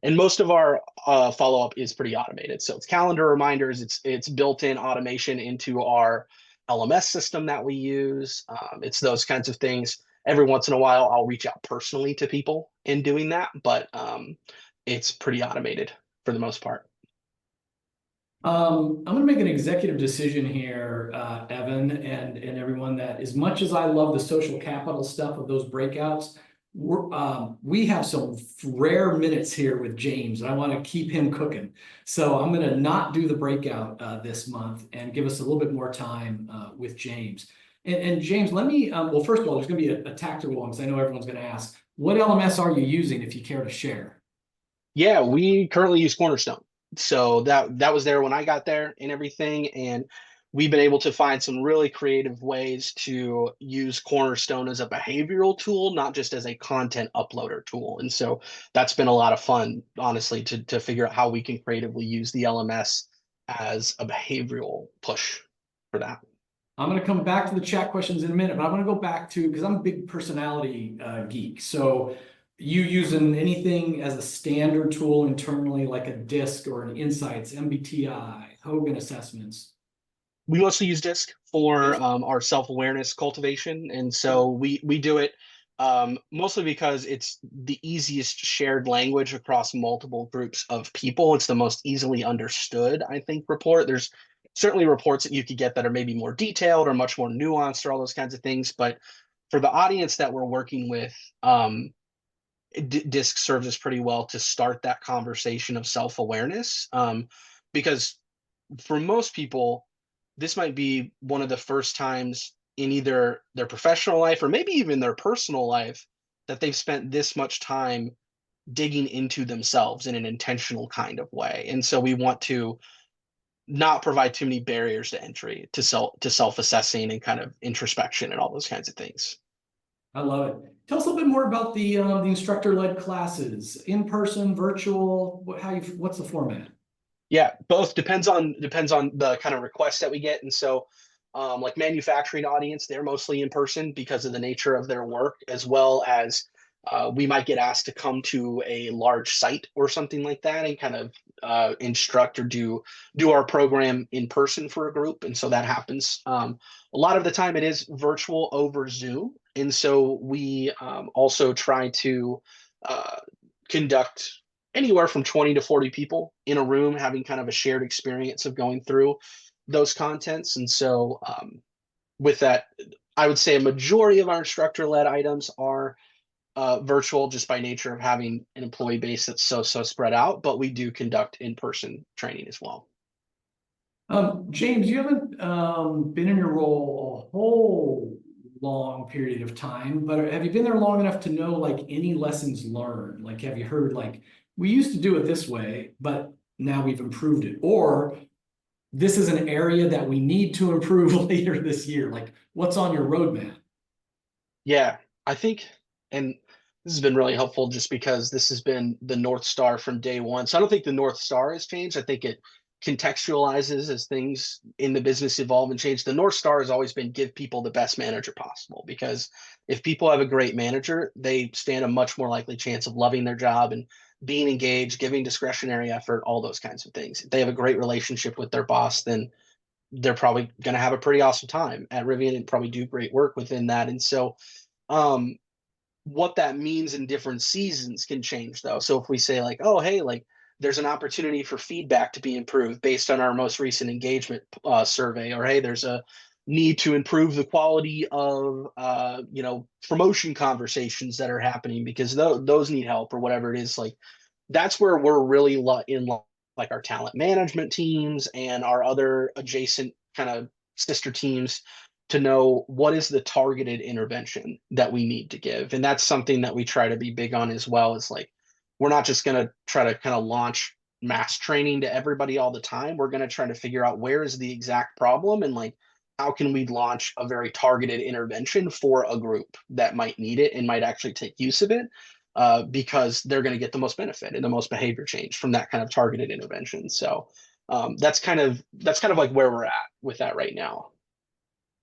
And most of our follow-up is pretty automated. So it's calendar reminders, it's built-in automation into our LMS system that we use. It's those kinds of things. Every once in a while, I'll reach out personally to people in doing that, but it's pretty automated for the most part. I'm gonna make an executive decision here, Evan, and everyone, that as much as I love the social capital stuff of those breakouts, we have some rare minutes here with James, and I want to keep him cooking. So I'm gonna not do the breakout this month and give us a little bit more time with James. And James, let me, well, first of all, there's gonna be a tactical one, because I know everyone's gonna ask, what LMS are you using, if you care to share? Yeah, we currently use Cornerstone. So that was there when I got there and everything. And we've been able to find some really creative ways to use Cornerstone as a behavioral tool, not just as a content uploader tool. And so that's been a lot of fun, honestly, to figure out how we can creatively use the LMS as a behavioral push for that. I'm going to come back to the chat questions in a minute, but I want to go back to, because I'm a big personality geek. So you using anything as a standard tool internally, like a DISC or an Insights, MBTI, Hogan assessments? We mostly use DISC for our self-awareness cultivation. And so we do it mostly because it's the easiest shared language across multiple groups of people. It's the most easily understood, I think, report. There's certainly reports that you could get that are maybe more detailed or much more nuanced or all those kinds of things. But for the audience that we're working with, DISC serves us pretty well to start that conversation of self-awareness, because for most people, this might be one of the first times in either their professional life or maybe even their personal life that they've spent this much time digging into themselves in an intentional kind of way. And so we want to not provide too many barriers to entry to self-assessing and kind of introspection and all those kinds of things. I love it. Tell us a little bit more about the instructor-led classes, in person, virtual. What's the format? Yeah, both depends on the kind of requests that we get. And so like manufacturing audience, they're mostly in person because of the nature of their work, as well as we might get asked to come to a large site or something like that and kind of instruct or do our program in person for a group. And so that happens. A lot of the time it is virtual over Zoom. And so we also try to conduct anywhere from 20 to 40 people in a room having kind of a shared experience of going through those contents. And so with that, I would say a majority of our instructor-led items are virtual, just by nature of having an employee base that's so spread out, but we do conduct in-person training as well. James, you haven't been in your role a whole long period of time, but have you been there long enough to know like any lessons learned? Like, have you heard like, we used to do it this way, but now we've improved it, or this is an area that we need to improve later this year? Like, what's on your roadmap? Yeah, I think, and this has been really helpful just because this has been the North Star from day one. So I don't think the North Star has changed. I think it contextualizes as things in the business evolve and change. The North Star has always been give people the best manager possible, because if people have a great manager, they stand a much more likely chance of loving their job and being engaged, giving discretionary effort, all those kinds of things. If they have a great relationship with their boss, then they're probably going to have a pretty awesome time at Rivian and probably do great work within that. And so what that means in different seasons can change though. So if we say like, oh, hey, like there's an opportunity for feedback to be improved based on our most recent engagement survey, or hey, there's a need to improve the quality of promotion conversations that are happening because those need help or whatever it is, like that's where we're really like our talent management teams and our other adjacent kind of sister teams to know what is the targeted intervention that we need to give. And that's something that we try to be big on as well, is like, we're not just going to try to kind of launch mass training to everybody all the time. We're going to try to figure out where is the exact problem and like, how can we launch a very targeted intervention for a group that might need it and might actually take use of it because they're going to get the most benefit and the most behavior change from that kind of targeted intervention. So That's kind of like where we're at with that right now.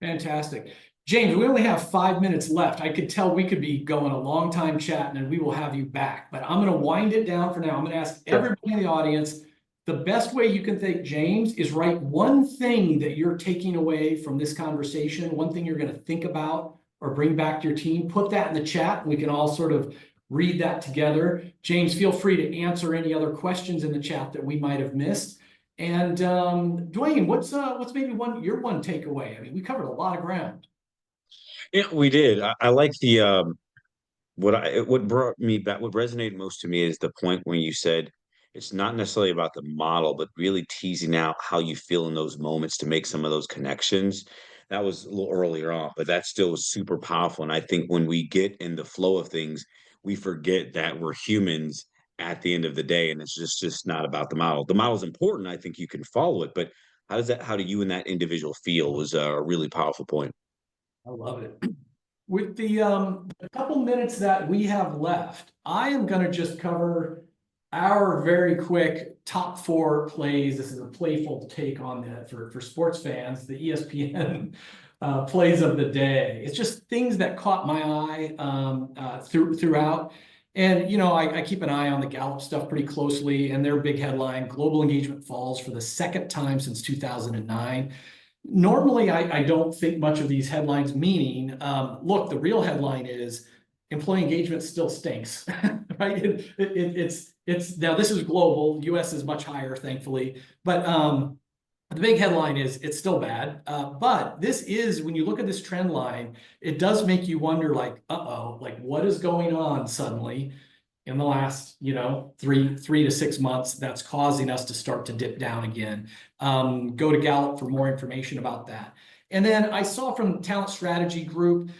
Fantastic. James, we only have 5 minutes left. I could tell we could be going a long time chatting and we will have you back, but I'm going to wind it down for now. I'm going to ask everybody in the audience, the best way you can thank James is write one thing that you're taking away from this conversation, one thing you're going to think about or bring back to your team. Put that in the chat. We can all sort of read that together. James, feel free to answer any other questions in the chat that we might have missed. And Dwayne, what's maybe your one takeaway? I mean, we covered a lot of ground. Yeah, we did. I like the what brought me back, what resonated most to me is the point when you said it's not necessarily about the model, but really teasing out how you feel in those moments to make some of those connections. That was a little earlier on, but that still was super powerful. And I think when we get in the flow of things, we forget that we're humans at the end of the day, and it's just not about the model. The model is important. I think you can follow it, but how do you and that individual feel was a really powerful point. I love it. With the couple minutes that we have left, I am going to just cover our very quick top 4 plays. This is a playful take on that for sports fans, the ESPN plays of the day. It's just things that caught my eye throughout. And, you know, I keep an eye on the Gallup stuff pretty closely, and their big headline, global engagement falls for the second time since 2009. Normally, I don't think much of these headlines, meaning, look, the real headline is employee engagement still stinks, right? It's now this is global. US is much higher, thankfully, but the big headline is it's still bad. But this is, when you look at this trend line, it does make you wonder, like, like what is going on suddenly in the last, you know, three to 6 months that's causing us to start to dip down again. Go to Gallup for more information about that. And then I saw from Talent Strategy Group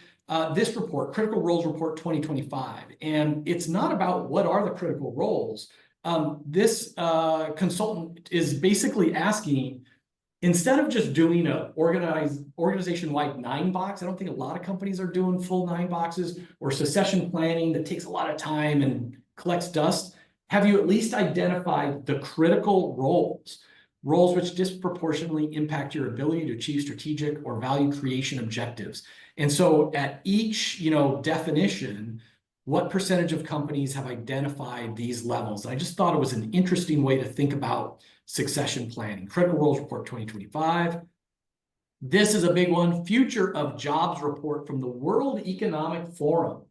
this report, Critical Roles Report 2025. And it's not about what are the critical roles. This consultant is basically asking, instead of just doing a organization-wide 9 box, I don't think a lot of companies are doing full 9 boxes, or succession planning that takes a lot of time and collects dust. Have you at least identified the critical roles which disproportionately impact your ability to achieve strategic or value creation objectives? And so at each, you know, definition, what percentage of companies have identified these levels? I just thought it was an interesting way to think about succession planning. Critical Roles Report 2025. This is a big one. Future of Jobs Report from the World Economic Forum.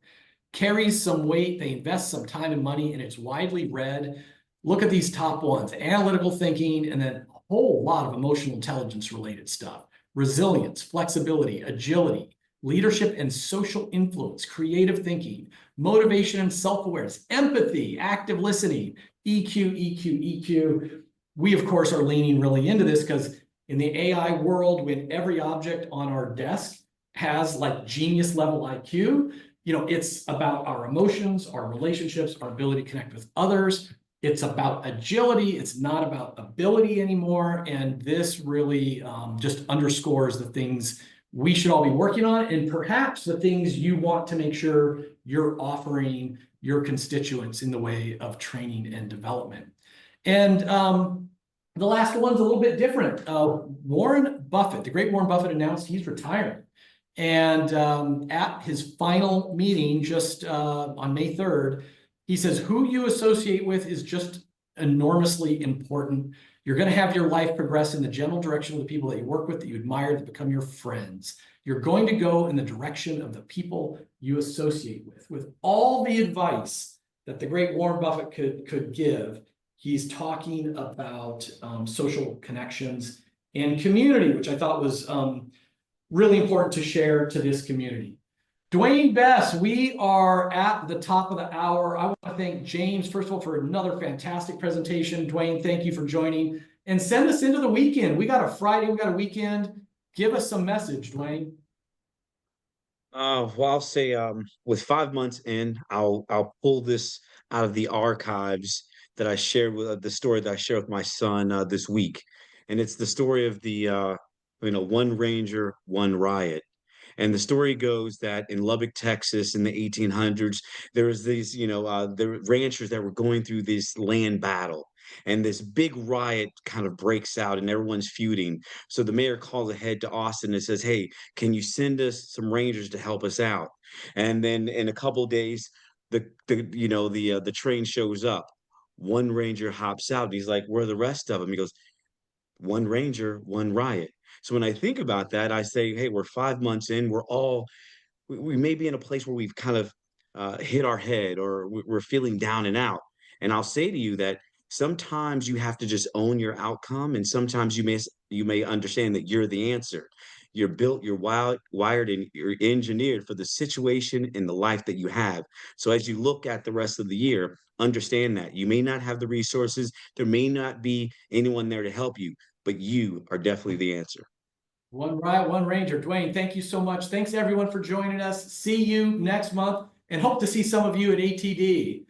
Carries some weight. They invest some time and money, and it's widely read. Look at these top ones: analytical thinking, and then a whole lot of emotional intelligence related stuff. Resilience, flexibility, agility, leadership and social influence, creative thinking, motivation and self-awareness, empathy, active listening, EQ, EQ, EQ. We, of course, are leaning really into this because in the AI world, when every object on our desk has like genius level IQ, you know, it's about our emotions, our relationships, our ability to connect with others. It's about agility. It's not about ability anymore. And this really just underscores the things we should all be working on, and perhaps the things you want to make sure you're offering your constituents in the way of training and development. And the last one's a little bit different. Warren Buffett, the great Warren Buffett, announced he's retiring. And at his final meeting just on May 3rd, he says, who you associate with is just enormously important. You're going to have your life progress in the general direction of the people that you work with, that you admire, that become your friends. You're going to go in the direction of the people you associate with. With all the advice that the great Warren Buffett could give, he's talking about social connections and community, which I thought was really important to share to this community. Dwayne Bess, we are at the top of the hour. I want to thank James, first of all, for another fantastic presentation. Dwayne, thank you for joining. And send us into the weekend. We got a Friday, we got a weekend. Give us some message, Dwayne. Well, I'll say with 5 months in, I'll pull this out of the archives that I shared with the story that I shared with my son this week. And it's the story of the one ranger, one riot. And the story goes that in Lubbock, Texas, in the 1800s, there was these, the ranchers that were going through this land battle. and this big riot kind of breaks out and everyone's feuding. So the mayor calls ahead to Austin and says, "Hey, can you send us some Rangers to help us out?" And then in a couple days, the train shows up. One Ranger hops out and he's like, "Where are the rest of them?" He goes, "One Ranger, one riot." So when I think about that, I say, hey, we're 5 months in. We may be in a place where we've kind of hit our head, or we're feeling down and out. And I'll say to you that sometimes you have to just own your outcome, and sometimes you may understand that you're the answer. You're built, you're wired, and you're engineered for the situation in the life that you have. So as you look at the rest of the year, understand that you may not have the resources, there may not be anyone there to help you, but you are definitely the answer. One riot, one Ranger. Dwayne, thank you so much. Thanks everyone for joining us. See you next month, and hope to see some of you at ATD.